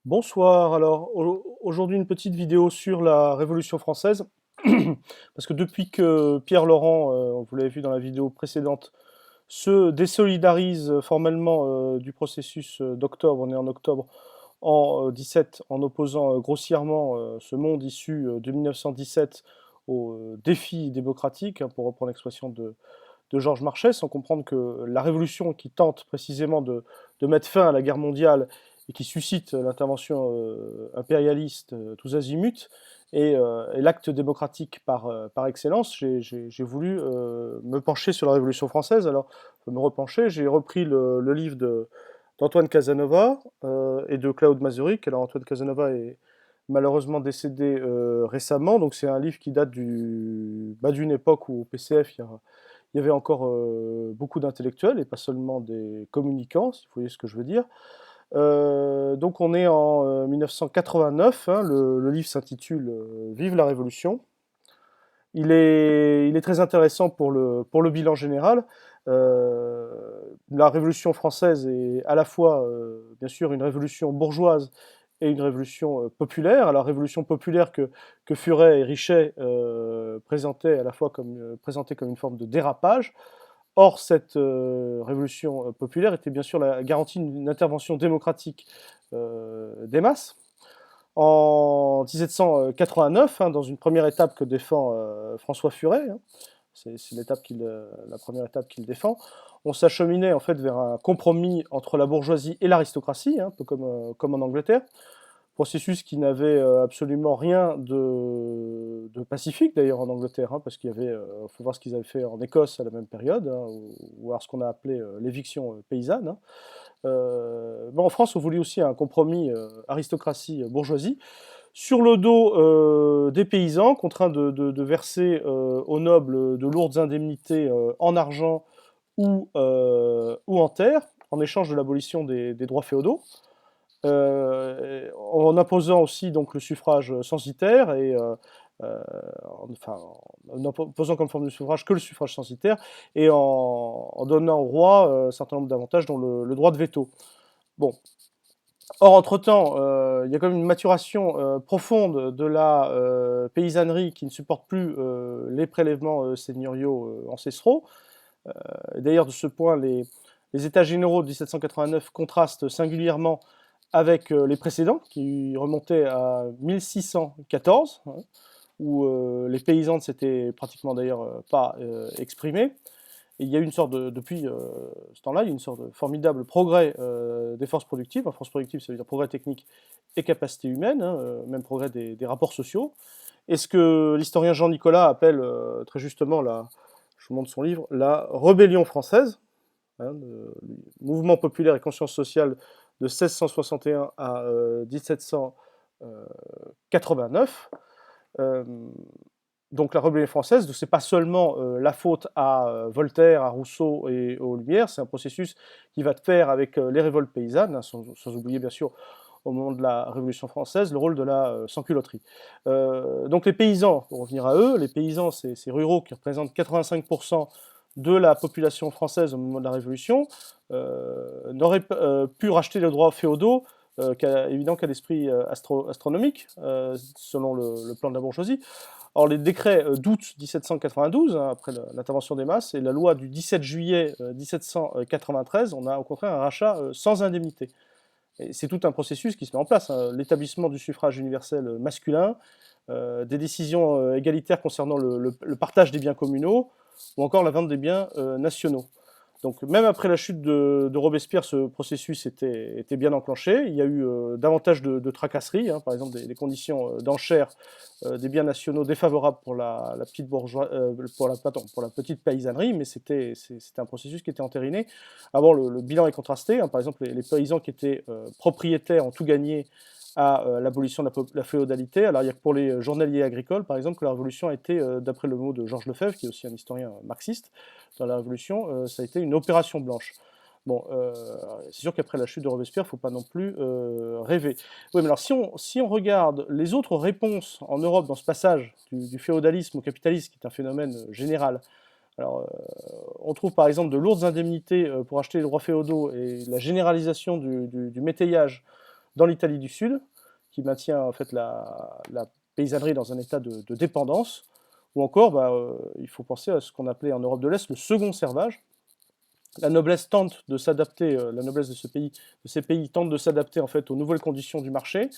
Bonsoir, alors aujourd'hui une petite vidéo sur la Révolution française, parce que depuis que Pierre Laurent, vous l'avez vu dans la vidéo précédente, se désolidarise formellement du processus d'octobre, on est en octobre, en 17, en opposant grossièrement ce monde issu de 1917 au défi démocratique, hein, pour reprendre l'expression de Georges Marchais, sans comprendre que la révolution qui tente précisément de mettre fin à la guerre mondiale et qui suscite l'intervention impérialiste tous azimuts et l'acte démocratique par excellence, j'ai voulu me pencher sur la Révolution française. Alors, me repencher, j'ai repris le livre d'Antoine Casanova et de Claude Mazurik. Alors, Antoine Casanova est malheureusement décédé récemment, donc c'est un livre qui date d'une époque où au PCF, il y avait encore beaucoup d'intellectuels et pas seulement des communicants, si vous voyez ce que je veux dire. Donc on est en 1989, hein, le livre s'intitule Vive la Révolution. Il est très intéressant pour le bilan général. Euh, la Révolution française est à la fois, bien sûr, une révolution bourgeoise et une révolution populaire. Alors, révolution populaire que Furet et Richet présentaient à la fois présentaient comme une forme de dérapage. Or, cette révolution populaire était bien sûr la garantie d'une intervention démocratique des masses. En 1789, hein, dans une première étape que défend François Furet, hein, c'est la première étape qu'il défend, on s'acheminait en fait vers un compromis entre la bourgeoisie et l'aristocratie, hein, un peu comme en Angleterre. Processus qui n'avait absolument rien de pacifique d'ailleurs en Angleterre, hein, parce qu'il y avait, faut voir ce qu'ils avaient fait en Écosse à la même période, hein, ou alors ce qu'on a appelé l'éviction paysanne. Hein. Bon, en France, on voulait aussi un compromis aristocratie-bourgeoisie sur le dos des paysans, contraints de verser aux nobles de lourdes indemnités en argent ou en terre, en échange de l'abolition des droits féodaux. En imposant aussi donc le suffrage censitaire et enfin en imposant comme forme de suffrage que le suffrage censitaire et en donnant au roi un certain nombre d'avantages dont le droit de veto. Bon. Or, entre-temps, il y a quand même une maturation profonde de la paysannerie qui ne supporte plus les prélèvements seigneuriaux ancestraux. D'ailleurs, de ce point, les États généraux de 1789 contrastent singulièrement avec les précédents, qui remontaient à 1614, hein, où les paysans ne s'étaient pratiquement d'ailleurs pas exprimés. Et il y a eu une sorte depuis ce temps-là, il y a une sorte de formidable progrès des forces productives. Force productive, ça veut dire progrès technique et capacité humaine, hein, même progrès des rapports sociaux. Et ce que l'historien Jean Nicolas appelle très justement, je vous montre son livre, la rébellion française, hein, le mouvement populaire et conscience sociale de 1661 à 1789. Euh, donc la rébellion française, ce n'est pas seulement la faute à Voltaire, à Rousseau et aux Lumières, c'est un processus qui va de pair avec les révoltes paysannes, hein, sans oublier bien sûr au moment de la Révolution française le rôle de la sans-culotterie. Donc les paysans, pour revenir à eux, les paysans, ces ruraux qui représentent 85% de la population française au moment de la Révolution, n'auraient pu racheter les droits féodaux évidemment qu'à l'esprit astronomique, selon le plan de la bourgeoisie. Or, les décrets d'août 1792, hein, après l'intervention des masses, et la loi du 17 juillet 1793, on a au contraire un rachat sans indemnité. Et c'est tout un processus qui se met en place, hein. L'établissement du suffrage universel masculin, des décisions égalitaires concernant le partage des biens communaux, ou encore la vente des biens nationaux. Donc même après la chute de Robespierre, ce processus était bien enclenché. Il y a eu davantage de tracasseries, hein, par exemple des conditions d'enchères des biens nationaux défavorables pour la petite pour la petite paysannerie, mais c'était un processus qui était entériné. Avant, le bilan est contrasté, hein. Par exemple, les paysans qui étaient propriétaires ont tout gagné à l'abolition de la féodalité. Alors il y a que pour les journaliers agricoles, par exemple, que la révolution a été, d'après le mot de Georges Lefebvre, qui est aussi un historien marxiste, dans la révolution, ça a été une opération blanche. Bon, c'est sûr qu'après la chute de Robespierre, il ne faut pas non plus rêver. Oui, mais alors si on regarde les autres réponses en Europe dans ce passage du féodalisme au capitalisme, qui est un phénomène général, alors, on trouve par exemple de lourdes indemnités pour acheter les droits féodaux et la généralisation du métayage dans l'Italie du Sud, qui maintient en fait la paysannerie dans un état de dépendance, ou encore, il faut penser à ce qu'on appelait en Europe de l'Est le second servage. La noblesse tente de s'adapter, la noblesse de ces pays tente de s'adapter en fait aux nouvelles conditions du marché,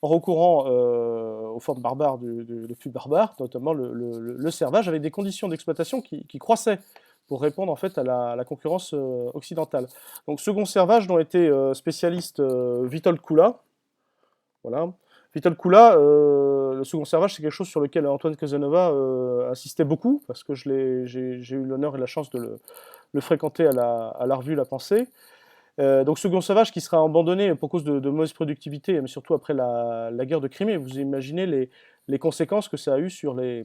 en recourant aux formes barbares les plus barbares, notamment le servage, avec des conditions d'exploitation qui croissaient pour répondre en fait à la concurrence occidentale. Donc second servage dont était spécialiste Witold Kula. Voilà. Witold Kula, le second servage, c'est quelque chose sur lequel Antoine Casanova insistait beaucoup, parce que j'ai eu l'honneur et la chance de le fréquenter à la revue La Pensée. Donc second sauvage qui sera abandonné pour cause de mauvaise productivité, mais surtout après la guerre de Crimée. Vous imaginez les conséquences que ça a eu sur les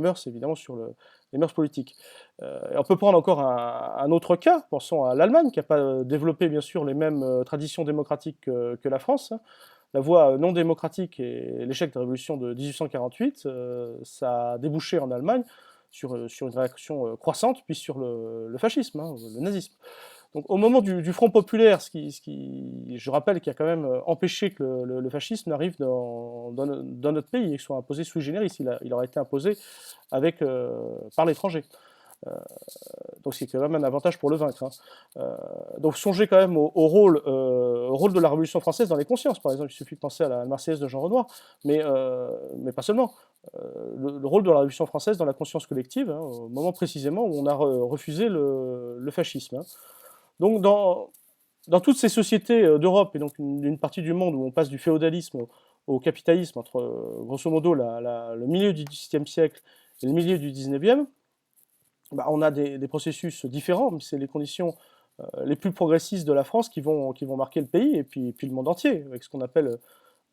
mœurs, évidemment, les mœurs politiques. On peut prendre encore un autre cas, pensons à l'Allemagne, qui n'a pas développé, bien sûr, les mêmes traditions démocratiques que la France. Hein. La voie non démocratique et l'échec de la révolution de 1848, ça a débouché en Allemagne sur une réaction croissante, puis sur le fascisme, hein, le nazisme. Donc, au moment du Front populaire, je rappelle qu'il a quand même empêché que le fascisme n'arrive dans notre pays et qu'il soit imposé sui generis. Il aurait été imposé par l'étranger. Donc c'est quand même un avantage pour le vaincre. Hein. Donc songez quand même au rôle de la Révolution française dans les consciences. Par exemple, il suffit de penser à la Marseillaise de Jean Renoir, mais pas seulement. Le rôle de la Révolution française dans la conscience collective, hein, au moment précisément où on a refusé le fascisme. Hein. Donc dans toutes ces sociétés d'Europe et donc d'une partie du monde où on passe du féodalisme au capitalisme, entre grosso modo le milieu du XVIIe siècle et le milieu du XIXe, on a des processus différents, mais c'est les conditions les plus progressistes de la France qui vont marquer le pays et puis le monde entier, avec ce qu'on appelle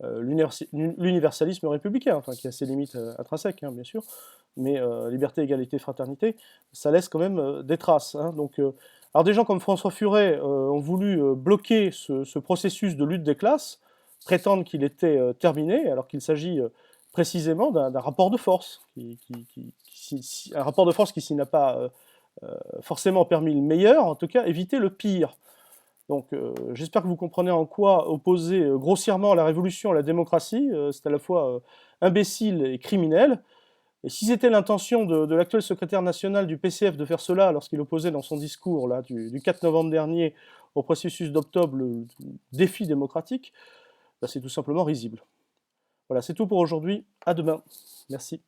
l'universalisme républicain, enfin, qui a ses limites intrinsèques, hein, bien sûr, mais liberté, égalité, fraternité, ça laisse quand même des traces. Hein. Donc, alors des gens comme François Furet ont voulu bloquer ce processus de lutte des classes, prétendent qu'il était terminé, alors qu'il s'agit précisément d'un rapport de force, un rapport de force qui, s'il n'a pas forcément permis le meilleur, en tout cas éviter le pire. Donc j'espère que vous comprenez en quoi opposer grossièrement la révolution à la démocratie, c'est à la fois imbécile et criminel. Et si c'était l'intention de l'actuel secrétaire national du PCF de faire cela lorsqu'il opposait dans son discours là, du 4 novembre dernier au processus d'octobre le défi démocratique, c'est tout simplement risible. Voilà, c'est tout pour aujourd'hui. À demain. Merci.